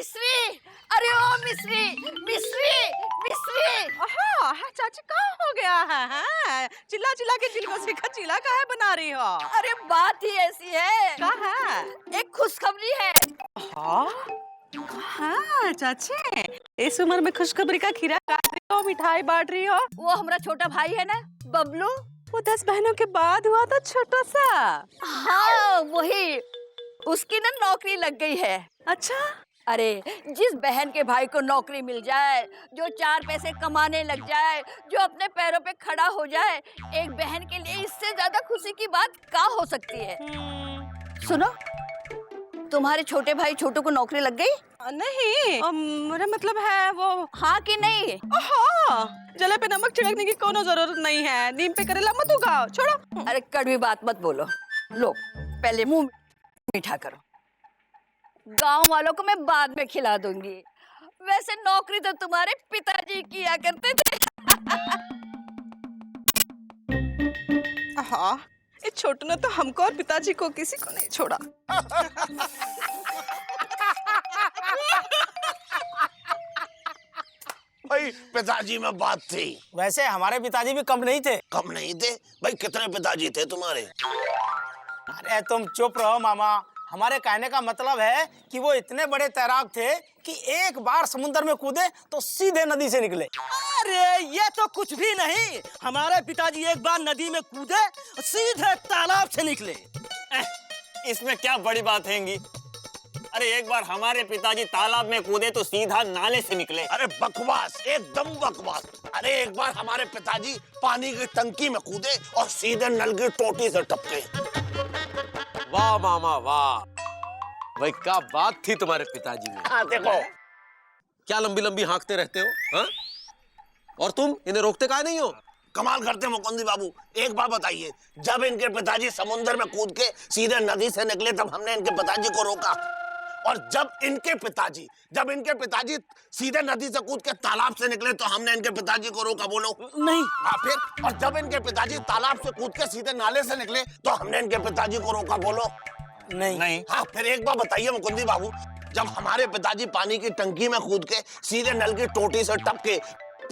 मिश्री, अरे ओ मिश्री, मिश्री, मिश्री। हाँ, चाची कहाँ हो गया है? हाँ? चिल्ला चिल्ला के चिल को सीखा चिल्ला काहे बना रही हो? अरे बात ही ऐसी है। क्या है? एक खुशखबरी है। हाँ? हाँ चाची, इस उम्र में खुशखबरी का खीरा काट रही हो, मिठाई बांट रही हो। वो हमारा छोटा भाई है ना, बबलू। वो 10 बहनों के बाद हुआ था छोटा सा। हाँ वही, उसकी ना नौकरी लग गई है। अच्छा? अरे जिस बहन के भाई को नौकरी मिल जाए, जो 4 पैसे कमाने लग जाए, जो अपने पैरों पे खड़ा हो जाए, एक बहन के लिए इससे ज्यादा खुशी की बात क्या हो सकती है। सुनो, तुम्हारे छोटे भाई छोटू को नौकरी लग गई? नहीं, मेरा मतलब है वो। हाँ कि नहीं? हाँ, जले पे नमक छिड़कने की कोनो जरूरत नहीं है। नीम पे करेला मत उगाओ, छोड़ो। अरे कड़वी बात मत बोलो। लो पहले मुंह मीठा करो। गांव वालों को मैं बाद में खिला दूंगी। वैसे नौकरी तो तुम्हारे पिताजी किया करते थे। हाँ, इस छोटू ने तो हमको और पिताजी को किसी को नहीं छोड़ा। भाई पिताजी में बात थी। वैसे हमारे पिताजी भी कम नहीं थे। कम नहीं थे भाई, कितने पिताजी थे तुम्हारे? अरे तुम चुप रहो मामा। हमारे कहने का मतलब है कि वो इतने बड़े तैराक थे कि एक बार समुद्र में कूदे तो सीधे नदी से निकले। अरे ये तो कुछ भी नहीं, हमारे पिताजी एक बार नदी में कूदे सीधे तालाब से निकले। इसमें क्या बड़ी बात हैगी? अरे एक बार हमारे पिताजी तालाब में कूदे तो सीधा नाले से निकले। अरे बकवास, एकदम बकवास। अरे एक बार हमारे पिताजी पानी की टंकी में कूदे और सीधे नल की टोटी से टपके। वाह मामा वाह, भाई क्या बात थी तुम्हारे पिताजी में। हाँ देखो, क्या लंबी लंबी हाँकते रहते हो हाँ? और तुम इन्हें रोकते काहे नहीं हो? कमाल करते मुकुंदी बाबू। एक बात बताइए, जब इनके पिताजी समुद्र में कूद के सीधे नदी से निकले तब हमने इनके पिताजी को रोका, और जब इनके पिताजी सीधे नदी से कूद के तालाब से निकले तो हमने इनके पिताजी को रोका? बोलो नहीं। हाँ फिर, और जब इनके पिताजी तालाब से कूद के सीधे नाले से निकले तो हमने इनके पिताजी को रोका? बोलो नहीं। हाँ फिर एक बार बताइए मुकुंदी बाबू, जब हमारे पिताजी पानी की टंकी में कूद के सीधे नल की टोटी से टपके,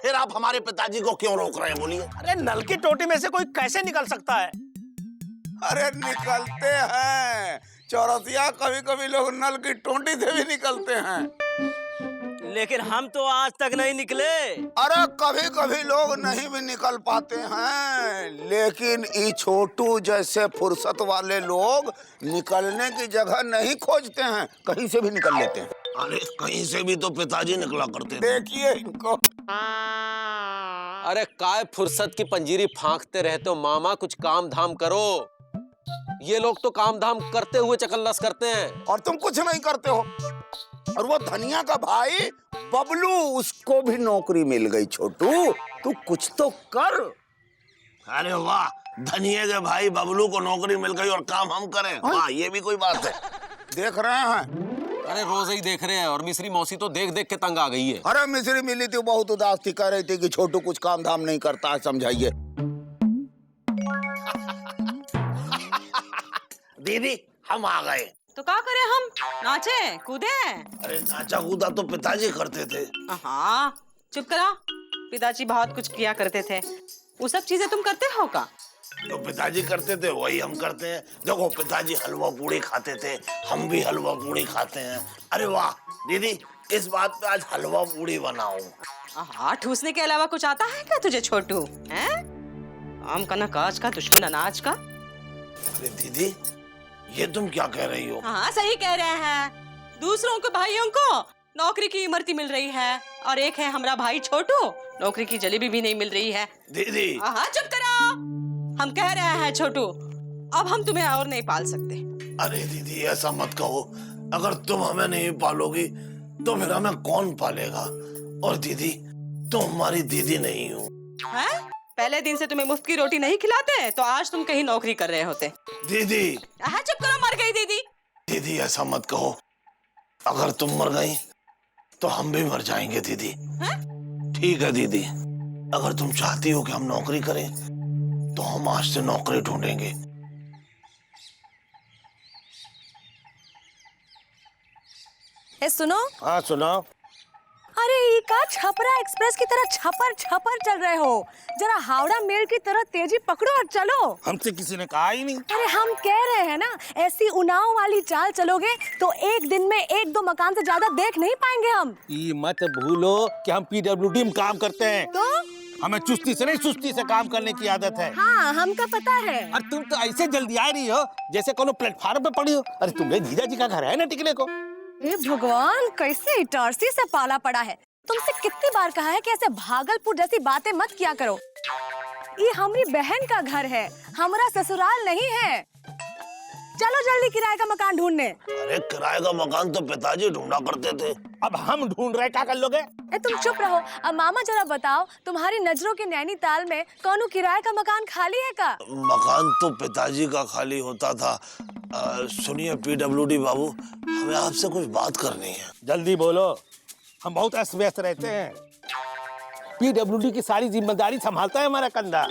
फिर आप हमारे पिताजी को क्यों रोक रहे हैं? बोलिए। अरे नल की टोटी में से कोई कैसे निकल सकता है? अरे निकलते हैं चौरसिया, कभी कभी लोग नल की टोटी से भी निकलते हैं। लेकिन हम तो आज तक नहीं निकले। अरे कभी कभी लोग नहीं भी निकल पाते हैं, लेकिन ये छोटू जैसे फुर्सत वाले लोग निकलने की जगह नहीं खोजते हैं, कहीं से भी निकल लेते हैं। अरे कहीं से भी तो पिताजी निकला करते थे। देखिए इनको। अरे काय फुर्सत की पंजीरी फांकते रहते हो मामा, कुछ काम धाम करो। ये लोग तो काम धाम करते हुए चकल्लस करते हैं। और तुम कुछ नहीं करते हो। और वो धनिया का भाई बबलू, उसको भी नौकरी मिल गई। छोटू तू कुछ तो कर। अरे वाह, धनिया के भाई बबलू को नौकरी मिल गई और काम हम करें? वाह, ये भी कोई बात है। देख रहे हैं? अरे रोज ही देख रहे हैं, और मिश्री मौसी तो देख देख के तंग आ गई है। अरे मिश्री मिली थी, बहुत उदास थी, कह रही थी कि छोटू कुछ काम धाम नहीं करता है, समझाइए। दीदी हम आ गए। तो क्या करें हम? नाचे कूदे? अरे नाचा कूदा तो पिताजी करते थे। हाँ, चुप करा। पिताजी बहुत कुछ किया करते थे, वो सब चीजें तुम करते हो का? जो पिताजी करते थे वही हम करते हैं। देखो पिताजी हलवा पूड़ी खाते थे, हम भी हलवा पूड़ी खाते हैं। अरे वाह दीदी, इस बात पे आज हलवा पूड़ी बनाओ। हाँ, ठूसने के अलावा कुछ आता है क्या तुझे छोटू? हैं? आम का न काज का, दुश्मन अनाज का। अरे दीदी, ये तुम क्या कह रही हो? हाँ सही कह रहे हैं। दूसरों के भाइयों को नौकरी की इमरती मिल रही है, और एक है हमारा भाई छोटू, नौकरी की जलेबी भी नहीं मिल रही है। दीदी हाँ चुप करो। हम कह रहे हैं छोटू, अब हम तुम्हें और नहीं पाल सकते। अरे दीदी ऐसा मत कहो, अगर तुम हमें नहीं पालोगी तो फिर हमें कौन पालेगा? और दीदी तुम हमारी दीदी नहीं हो। हैं? पहले दिन से तुम्हें मुफ्त की रोटी नहीं खिलाते तो आज तुम कहीं नौकरी कर रहे होते। दीदी हाँ चुप करो, मर गई दीदी। दीदी ऐसा मत कहो, अगर तुम मर गई तो हम भी मर जाएंगे दीदी। ठीक है दीदी, अगर तुम चाहती हो कि हम नौकरी करें तो हम आज से नौकरी ढूंढेंगे। ए सुनो, हाँ सुनो। अरे ये का छपरा एक्सप्रेस की तरह छपर छपर चल रहे हो? जरा हावड़ा मेल की तरह तेजी पकड़ो और चलो। हमसे किसी ने कहा ही नहीं। अरे हम कह रहे हैं ना, ऐसी उनाव वाली चाल चलोगे तो एक दिन में 1-2 मकान से ज्यादा देख नहीं पाएंगे हम। ये मत भूलो कि हम PWD में काम करते हैं। तो हमें चुस्ती से नहीं सुस्ती से काम करने की आदत है। हाँ, हमका पता है। और तुम तो ऐसे जल्दी आ रही हो जैसे कोनो प्लेटफार्म पे पड़ी हो। अरे तुम्हें जीजा जी का घर है ना टिकने को। हे भगवान, कैसे इटारसी से पाला पड़ा है। तुमसे कितनी बार कहा है कि ऐसे भागलपुर जैसी बातें मत किया करो। ये हमारी बहन का घर है, हमारा ससुराल नहीं है। चलो जल्दी किराए का मकान ढूंढने। अरे किराए का मकान तो पिताजी ढूंढा करते थे। अब हम ढूंढ रहे, क्या कर लोगे? ए तुम चुप रहो। अब मामा जरा बताओ, तुम्हारी नजरों के नैनीताल में कौन किराए का मकान खाली है का? मकान तो पिताजी का खाली होता था। सुनिए PWD बाबू, हमें आपसे कुछ बात करनी है। जल्दी बोलो, हम बहुत अस्त व्यस्त रहते हैं। PWD की सारी जिम्मेदारी संभालता है हमारा कंधा।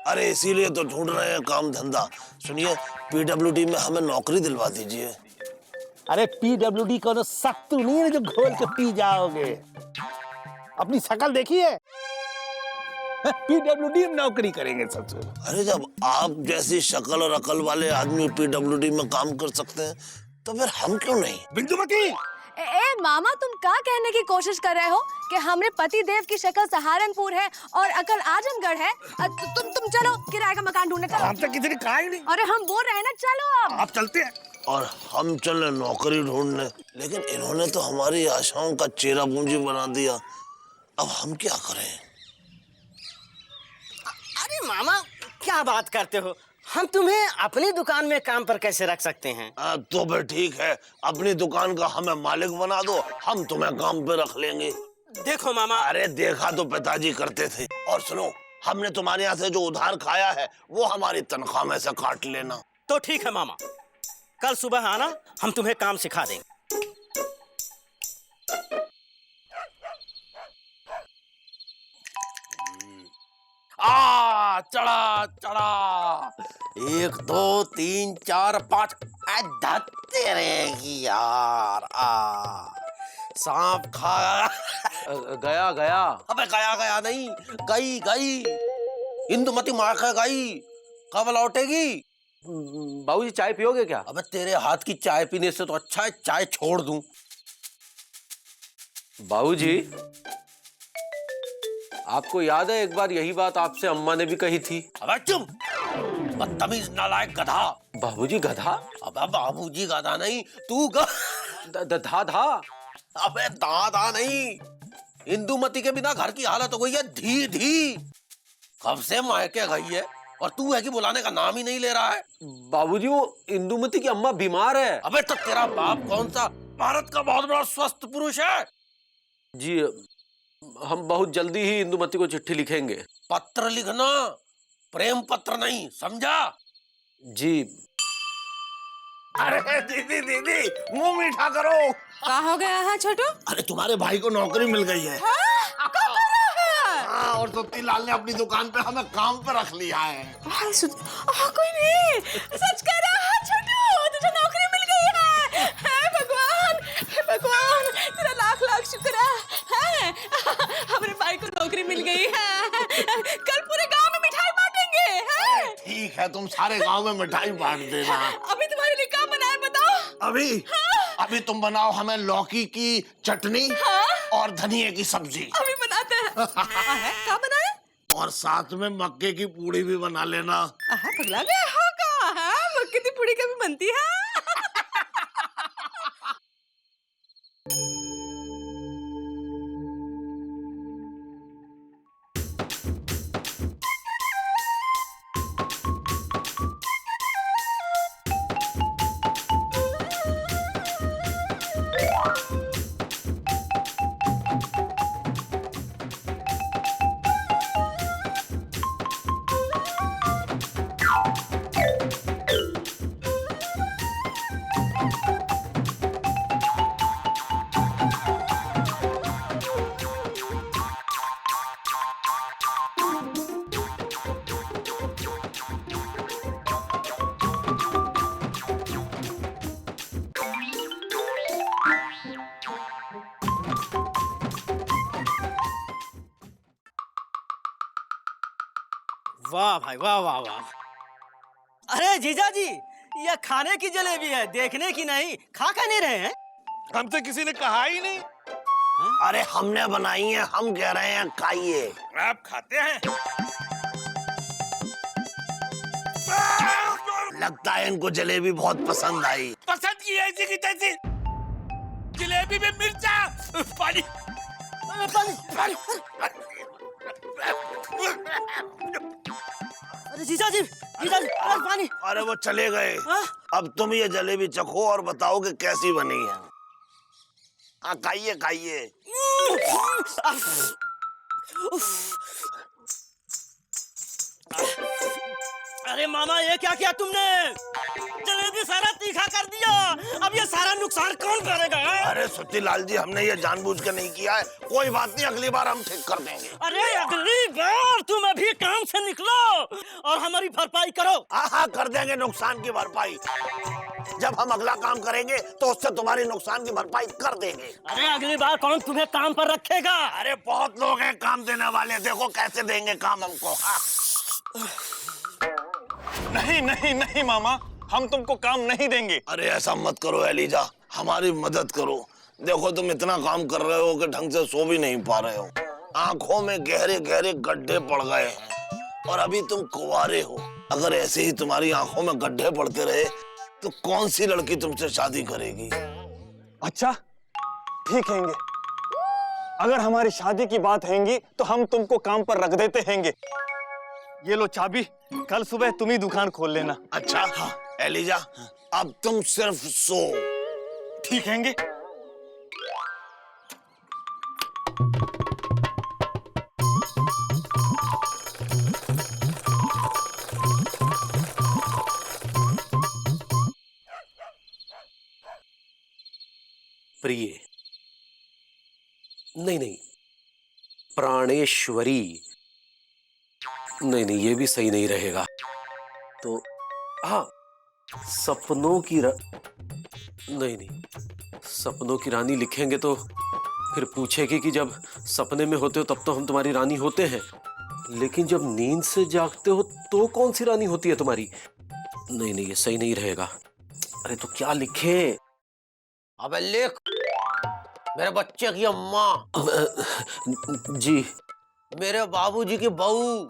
अरे इसीलिए तो ढूंढ रहे हैं काम धंधा। सुनिए, PWD में हमें नौकरी दिलवा दीजिए। अरे PWD कोनो सत्तू नहीं है जो घोल के पी जाओगे। अपनी शकल देखिए, PWD में नौकरी करेंगे ससुर। अरे जब आप जैसी शक्ल और अकल वाले आदमी PWD में काम कर सकते हैं तो फिर हम क्यों नहीं? बिंदुमती, ए मामा, तुम क्या कहने की कोशिश कर रहे हो कि हमरे पति देव की शक्ल सहारनपुर है और अकल आजमगढ़ है? तुम चलो किराए का मकान ढूंढने चलो। हमसे किसी ने कहा ही नहीं। अरे हम बोल रहे हैं ना, चलो अब। आप चलते हैं। और हम चले नौकरी ढूंढने, लेकिन इन्होंने तो हमारी आशाओं का चेहरा पूंजी बना दिया। अब हम क्या करें? अरे मामा, क्या बात करते हो? हम तुम्हें अपनी दुकान में काम पर कैसे रख सकते हैं? तो फिर ठीक है, अपनी दुकान का हमें मालिक बना दो, हम तुम्हें काम पे रख लेंगे। देखो मामा, अरे देखा तो पिताजी करते थे। और सुनो, हमने तुम्हारे यहाँ से जो उधार खाया है वो हमारी तनख्वाह में से काट लेना। तो ठीक है मामा, कल सुबह आना, हम तुम्हें काम सिखा देंगे। चढ़ा चढ़ा 1 2 3 4 5 तेरे की यार। सांप खा गया गया। अबे गया गया नहीं, गई गई। इंदुमती मार खा गई। कब लौटेगी? बाबूजी चाय पियोगे क्या? अबे तेरे हाथ की चाय पीने से तो अच्छा है चाय छोड़ दूं। बाबूजी, आपको याद है एक बार यही बात आपसे अम्मा ने भी कही थी? अबे चुप, बदतमीज नालायक गधा। बाबूजी गधा? अबे बाबूजी गधा नहीं, तू धा धा। अबे धा नहीं, इंदुमती के बिना घर की हालत हो गई है धी धी। कब से मायके गई है और तू है कि बुलाने का नाम ही नहीं ले रहा है। बाबूजी वो इंदुमती की अम्मा बीमार है। अबे तो तेरा बाप कौन सा भारत का बहुत बड़ा स्वस्थ पुरुष है? जी हम बहुत जल्दी ही इंदुमती को चिट्ठी लिखेंगे। पत्र लिखना, प्रेम पत्र नहीं, समझा? जी। अरे दीदी दीदी, मुंह मीठा करो। क्या हो गया है छोटू? अरे तुम्हारे भाई को नौकरी मिल गई है। हाँ, और सुत्ती लाल ने अपनी दुकान पे हमें काम पे रख लिया है। कोई नहीं, सच कह रहा है छोटू, तुझे नौकरी मिल गई है। हे भगवान, हे भगवान, तेरा लाख लाख शुक्र है। हमारे भाई को नौकरी मिल गई है। कल पूरे गांव में मिठाई बांटेंगे। ठीक है, तुम सारे गांव में मिठाई बांट देना। अभी तुम्हारे लिए क्या बनाए बताओ? अभी अभी तुम बनाओ हमें लौकी की चटनी और धनिए की सब्जी। अभी बनाते हैं। क्या बनाए? और साथ में मक्के की पूड़ी भी बना लेना। पगला गया होगा। मक्के की पूड़ी कभी बनती है? वाह भाई, वाह वाह वाह। अरे जीजा जी, ये खाने की जलेबी है, देखने की नहीं। खा नहीं रहे हैं? हमसे किसी ने कहा ही नहीं। अरे हमने बनाई है, हम कह रहे हैं खाइए। आप खाते हैं? लगता है इनको जलेबी बहुत पसंद आई। पसंद की ऐसी की तैसी। जलेबी में मिर्चा, पानी। अरे जीजा जी, अरे पानी। अरे वो चले गए। हाँ? अब तुम ये जलेबी चखो और बताओ कि कैसी बनी है। हाँ खाइए खाइए। अरे मामा, ये क्या किया तुमने? जलेबी सारा तीखा कर दिया। अब ये सारा नुकसान कौन करेगा? अरे सतीलाल जी, हमने ये जानबूझ के नहीं किया है। कोई बात नहीं, अगली बार हम ठीक कर देंगे। अरे अगली बार तुम अभी काम से निकलो और हमारी भरपाई करो। हाँ कर देंगे नुकसान की भरपाई। जब हम अगला काम करेंगे तो उससे तुम्हारी नुकसान की भरपाई कर देंगे। अरे अगली बार कौन तुम्हें काम पर रखेगा? अरे बहुत लोग हैं काम देने वाले, देखो कैसे देंगे काम हमको। हाँ। नहीं नहीं नहीं मामा, हम तुमको काम नहीं देंगे। अरे ऐसा मत करो एलिजा, हमारी मदद करो। देखो तुम इतना काम कर रहे हो कि ढंग से सो भी नहीं पा रहे हो। आंखों में गहरे गहरे गड्ढे पड़ गए हैं और अभी तुम कुंवारे हो। अगर ऐसे ही तुम्हारी आंखों में गड्ढे पड़ते रहे तो कौन सी लड़की तुमसे शादी करेगी? अच्छा ठीक हैंगे, अगर हमारी शादी की बात हैंगी तो हम तुमको काम पर रख देते हैंगे। ये लो चाबी, कल सुबह तुम ही दुकान खोल लेना। अच्छा हाँ एलिजा, अब तुम सिर्फ सो। ठीक हैंगे। प्रिय, नहीं, प्राणेश्वरी, नहीं, ये भी सही नहीं रहेगा। तो हाँ, सपनों की नहीं, सपनों की रानी लिखेंगे तो फिर पूछेगी कि जब सपने में होते हो तब तो हम तुम्हारी रानी होते हैं, लेकिन जब नींद से जागते हो तो कौन सी रानी होती है तुम्हारी? नहीं, ये सही नहीं रहेगा। अरे तो क्या लिखे? अबे लिख, मेरे बच्चे की अम्मा, जी, मेरे बाबूजी की बहू,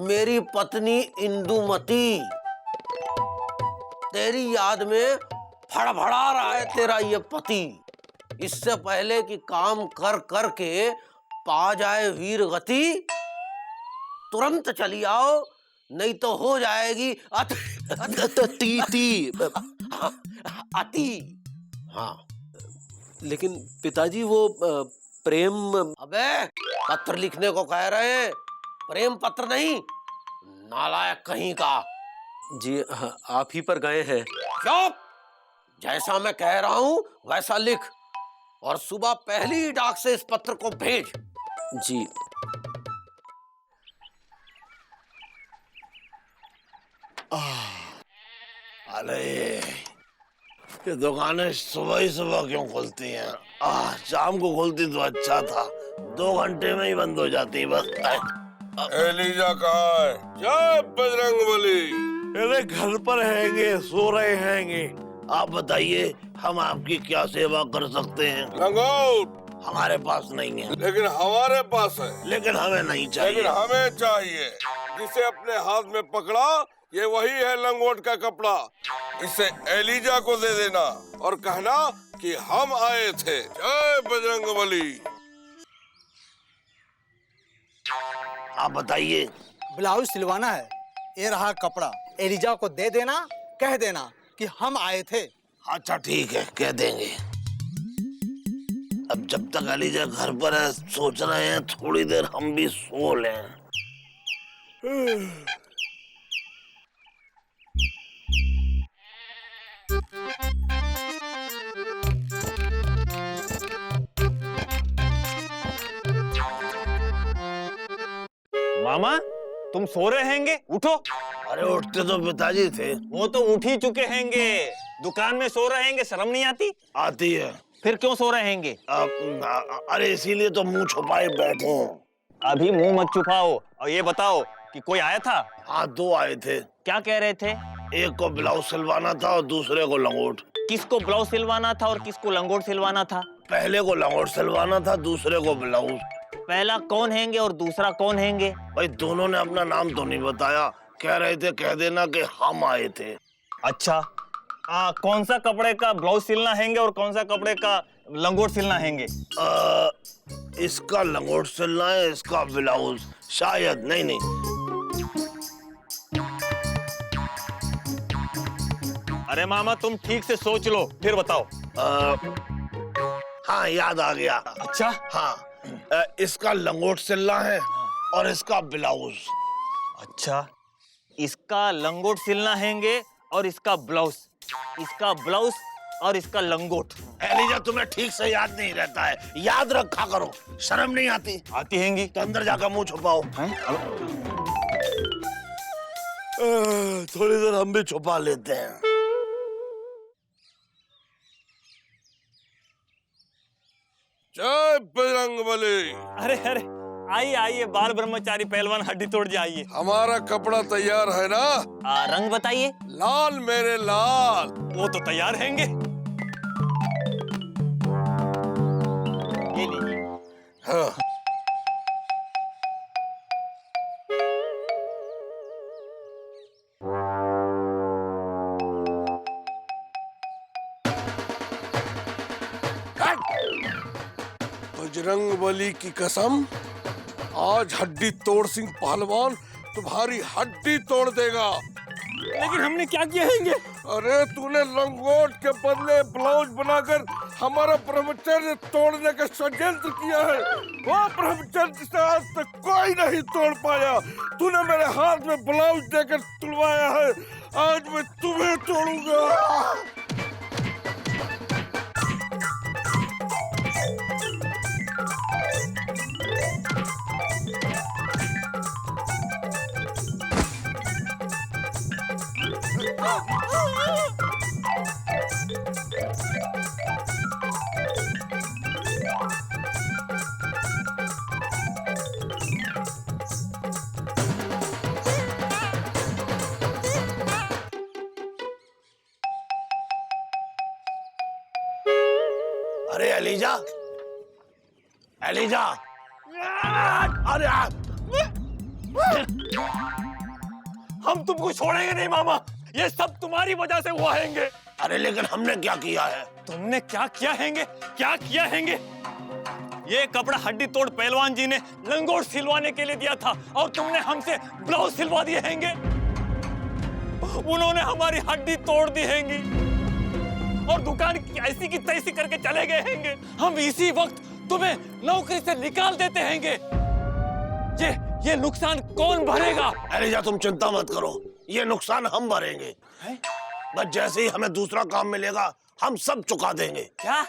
मेरी पत्नी इंदुमती, तेरी याद में फड़फड़ा रहा है तेरा ये पति। इससे पहले कि काम कर कर के पा जाए वीर गति, तुरंत चली आओ, नहीं तो हो जाएगी अति। हाँ, लेकिन पिताजी वो प्रेम। अबे पत्र लिखने को कह रहे हैं, प्रेम पत्र नहीं, नालायक कहीं का। जी हाँ, आप ही पर गए हैं। चुप, जैसा मैं कह रहा हूं वैसा लिख और सुबह पहली डाक से इस पत्र को भेज। जी। अरे ये दुकानें सुबह ही सुबह क्यों खुलती हैं? शाम को खुलती तो अच्छा था, 2 घंटे में ही बंद हो जाती बस। एलिजा कहाँ है? जय बजरंगबली। अरे घर पर हैंगे, सो रहे हैंगे। आप बताइए हम आपकी क्या सेवा कर सकते हैं? लंगोट हमारे पास नहीं है। लेकिन हमारे पास है। लेकिन हमें नहीं चाहिए। लेकिन हमें चाहिए। जिसे अपने हाथ में पकड़ा, ये वही है लंगोट का कपड़ा। इसे एलिजा को दे देना और कहना कि हम आए थे। जय बजरंगबली। आप बताइए। ब्लाउज सिलवाना है, ये रहा कपड़ा, एलिजा को दे देना, कह देना कि हम आए थे। अच्छा ठीक है, कह देंगे। अब जब तक एलिजा घर पर है, सोच रहे हैं थोड़ी देर हम भी सो लें। मामा तुम सो रहे हैंगे, उठो। अरे उठते तो पिताजी थे। वो तो उठ ही चुके हैंगे, दुकान में सो रहे हैंगे, शर्म नहीं आती? आती है। फिर क्यों सो रहे हैंगे? अरे इसीलिए तो मुंह छुपाए बैठे हैं। अभी मुंह मत छुपाओ और ये बताओ कि कोई आया था? हाँ, 2 आए थे। क्या कह रहे थे? एक को ब्लाउज सिलवाना था और दूसरे को लंगोट। किसको ब्लाउज सिलवाना था और किसको लंगोट सिलवाना था? पहले को लंगोट सिलवाना था, दूसरे को ब्लाउज। पहला कौन हैंगे और दूसरा कौन हैंगे? भाई दोनों ने अपना नाम तो नहीं बताया, कह रहे थे कह देना कि हम आए थे। अच्छा, कौन सा कपड़े का ब्लाउज सिलना हैंगे और कौन सा कपड़े का लंगोट सिलना हैंगे? इसका लंगोट सिलना है, इसका ब्लाउज शायद। नहीं, अरे मामा तुम ठीक से सोच लो फिर बताओ। हाँ, याद आ गया। अच्छा, हाँ, इसका लंगोट सिलना है और इसका ब्लाउज। अच्छा, इसका लंगोट सिलना हैंगे और इसका ब्लाउज, इसका ब्लाउज और इसका लंगोट। एलिजा, तुम्हें ठीक से याद नहीं रहता है, याद रखा करो। शर्म नहीं आती? आती हैंगी। तो अंदर जाकर मुंह छुपाओ। थोड़ी देर हम भी छुपा लेते हैं। जय बजरंगबली। अरे अरे, आइए आइए, बाल ब्रह्मचारी पहलवान हड्डी तोड़ जाइए। हमारा कपड़ा तैयार है ना? रंग बताइए। लाल मेरे लाल। वो तो तैयार हैंगे। ये लीजिए। हाँ। बजरंगबली की कसम, आज हड्डी तोड़ सिंह पहलवान तुम्हारी हड्डी तोड़ देगा। लेकिन हमने क्या किया हैंगे? अरे तूने लंगोट के बदले ब्लाउज बनाकर हमारा ब्रह्मचर्य तोड़ने का षड्यंत्र किया है। वो ब्रह्मचर्य जिसे आज तक कोई नहीं तोड़ पाया, तूने मेरे हाथ में ब्लाउज देकर तुड़वाया है। आज मैं तुम्हें तोड़ूंगा। अरे एलिजा, एलिजा, अरे हम तुमको छोड़ेंगे नहीं मामा, ये सब तुम्हारी वजह से हुआ हैंगे। अरे लेकिन हमने क्या किया है? तुमने क्या किया हैंगे? क्या किया हैंगे? ये कपड़ा हड्डी तोड़ पहलवान जी ने लंगोट सिलवाने के लिए दिया था और तुमने हमसे ब्लाउज सिलवा दिए हैंगे। उन्होंने हमारी हड्डी तोड़ दी हैंगी और दुकान ऐसी की तैसी करके चले गए हैंगे। हम इसी वक्त तुम्हें नौकरी से निकाल देते हैंगे। ये नुकसान कौन भरेगा? एलिजा, तुम चिंता मत करो, ये नुकसान हम भरेंगे। बस जैसे ही हमें दूसरा काम मिलेगा हम सब चुका देंगे। क्या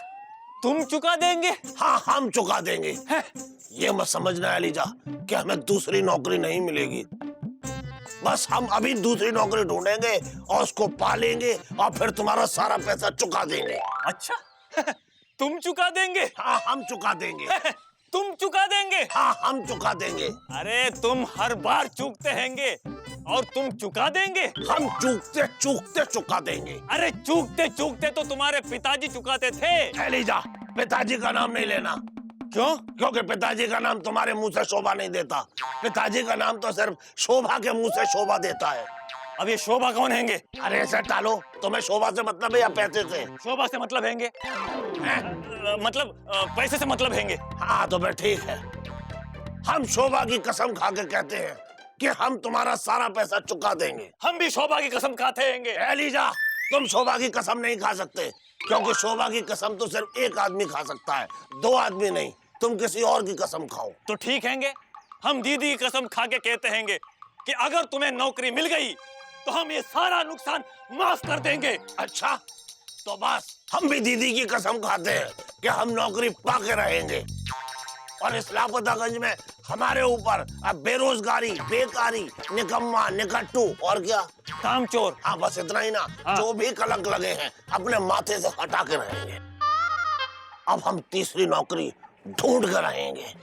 तुम चुका देंगे? हाँ, हम चुका देंगे। ये मत समझना एलिजा कि हमें दूसरी नौकरी नहीं मिलेगी। बस हम अभी दूसरी नौकरी ढूंढेंगे और उसको पालेंगे और फिर तुम्हारा सारा पैसा चुका देंगे। अच्छा तुम चुका देंगे? हाँ, हम चुका देंगे। तुम चुका देंगे? हाँ, हम चुका देंगे। अरे तुम हर बार चूकते हैंगे और तुम चुका देंगे? हम चूकते चूकते चुका देंगे। अरे चूकते चूकते तो तुम्हारे पिताजी चुकाते थे। एलिजा, पिताजी का नाम नहीं लेना। क्यों? क्योंकि पिताजी का नाम तुम्हारे मुंह से शोभा नहीं देता। पिताजी का नाम तो सिर्फ शोभा के मुंह से शोभा देता है। अब ये शोभा कौन हैंगे? अरे ऐसे टालो, तुम्हें शोभा से मतलब है या पैसे से? शोभा से मतलब हैंगे। मतलब पैसे से मतलब हैंगे। हाँ तो फिर ठीक है, हम शोभा की कसम खा के कहते हैं कि हम तुम्हारा सारा पैसा चुका देंगे। हम भी शोभा की कसम खाते हैंगे। एलिजा, तुम शोभा की कसम नहीं खा सकते क्योंकि शोभा की कसम तो सिर्फ एक आदमी खा सकता है, 2 आदमी नहीं। तुम किसी और की कसम खाओ। तो ठीक हैंगे, हम दीदी की कसम खा के कहते हैंगे कि अगर तुम्हें नौकरी मिल गई तो हम ये सारा नुकसान माफ कर देंगे। अच्छा, तो बस हम भी दीदी की कसम खाते हैं कि हम नौकरी पाके रहेंगे और इस लापतागंज में हमारे ऊपर अब बेरोजगारी, बेकारी, निकम्मा, निकट्टू और क्या, कामचोर, हाँ बस इतना ही ना, जो भी कलंक लगे हैं अपने माथे से हटा के रहेंगे। अब हम तीसरी नौकरी ढूंढ कर रहेंगे।